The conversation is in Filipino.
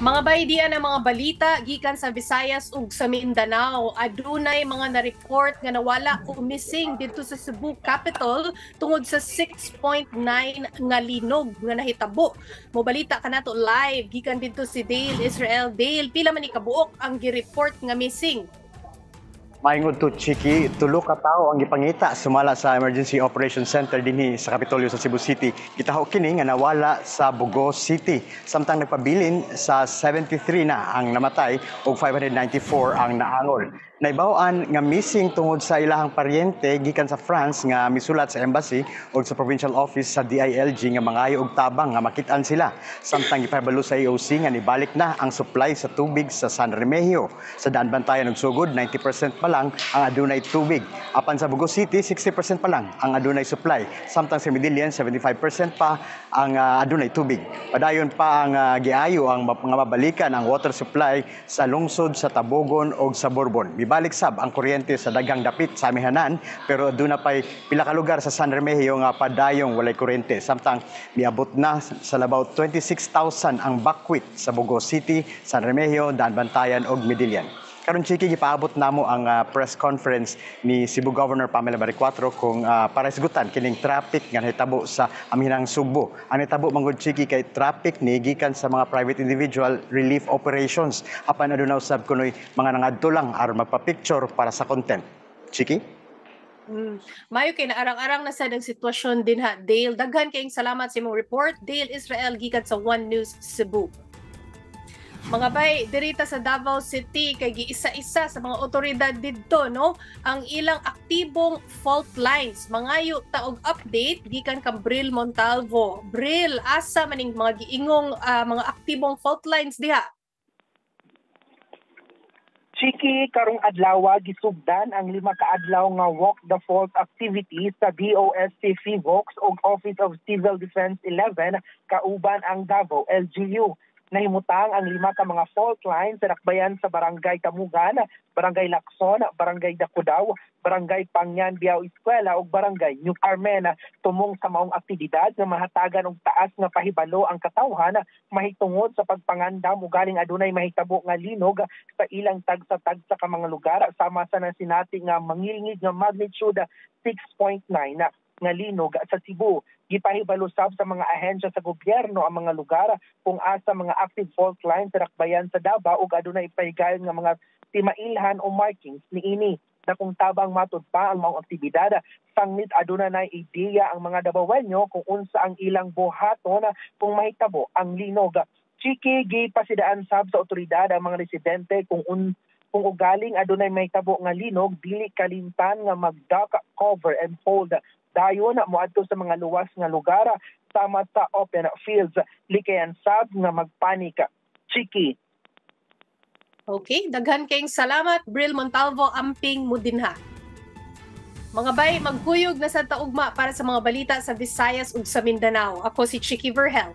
Mga baydian ang mga balita gikan sa Visayas ug sa Mindanao. Adunay mga na-report nga nawala o missing dito sa Cebu capital tungod sa 6.9 nga linog nga nahitabo. Mobalita kanato live gikan dito si Dale Israel. Dale, pila man ni kabuok ang gi-report nga missing? Maingod to Chiki, tulo ka tawo ang gipangita sumala sa Emergency Operations Center dinhi sa Kapitolyo sa Cebu City. Gitaho kini nga nawala sa Bugo City. Samtang nagpabilin sa 73 na ang namatay ug 594 ang naangol. Naibaw-an nga missing tungod sa ilahang paryente gikan sa France nga misulat sa embassy ug sa provincial office sa DILG nga mangayo og tabang nga makit-an sila. Samtang gipahibalo sa IOC nga nibalik na ang supply sa tubig sa San Remigio. Sa Daanbantayan ug Sugod, 90% pa lang ang adunay tubig. Apan sa Bugo City, 60% pa lang ang adunay supply. Samtang sa Midillian, 75% pa ang adunay tubig. Padayon pa ang giayo ang mga mabalikan ang water supply sa lungsod sa Tabogon ug sa Bourbon. Balik sab ang kuryente sa daghang dapit sa amihanan pero doon na pay pila ka lugar sa San Remigio nga padayong walay kuryente. Samtang miabot na sa labaw 26,000 ang buckwheat sa Bugo City, San Remigio, Daanbantayan ug Midillian. Karon Chiki, gipaabot namo ang press conference ni Cebu Governor Pamela Maricuatro kung para isgutan kining traffic nga nahitabo sa amihanang Sugbo. Ang nahitabo manggod Chiki kay traffic ni gikan sa mga private individual relief operations. Apan aduna usab kunoy mga nangadto lang aron magpa-picture para sa content. Chiki? Mayo kay naarang-arang na sad ang sitwasyon din ha. Dale, daghan kayong salamat sa imong report. Dale Israel gikan sa One News Cebu. Mga bay, dirita sa Davao City kay giisa-isa sa mga otoridad didto no ang ilang aktibong fault lines. Mangayo ta og update gikan kang Bril Montalvo. Bril, asa maning mga giingong mga aktibong fault lines diha? Chiki, karong adlaw gisugdan ang 5 ka adlaw nga walk the fault activities sa DOST FIVOX ug Office of Civil Defense 11 kauban ang Davao LGU. Nahimutang ang 5 ka mga fault lines sa nakbayan sa Barangay Tamugan, Barangay Lacson, Barangay Dacudaw, Barangay Pangyan Biao Eskwela ug Barangay New Carmen tumong sa maong aktibidad nga mahatagan og taas nga pahibalo ang katawhan mahitungod sa pagpangandam ug galing adunay mahitabo nga linog sa ilang tagsa-tagsa ka mga lugar sama sa nasinati nga mangilngig nga magnitude 6.9 nga linog sa Cebu. Gipahibalo sab sa mga ahensya sa gobyerno ang mga lugar kung asa mga active fault lines sa rakbayan sa Davao ug adunay ipahigayon nga mga timailhan o markings niini. Dakong tabang matud pa ang maong aktibidad, sanglit aduna na ideya ang mga Davaoenyo kung unsa ang ilang buhaton kung mahitabo ang linog. Chiki, gipasidaan sab sa otoridad ang mga residente kung ugaling adunay mahitabo nga linog, dili kalimtan nga mag-duck, cover and hold. Dayon moadto sa mga luwas nga lugar sama sa open fields. Likayan sab nga magpanik. Chiki. Okay, daghan kayong salamat Bril Montalvo amping mudinha. Mga bay, magkuyog na sa taugma para sa mga balita sa Visayas ug sa Mindanao. Ako si Chiki Verhel.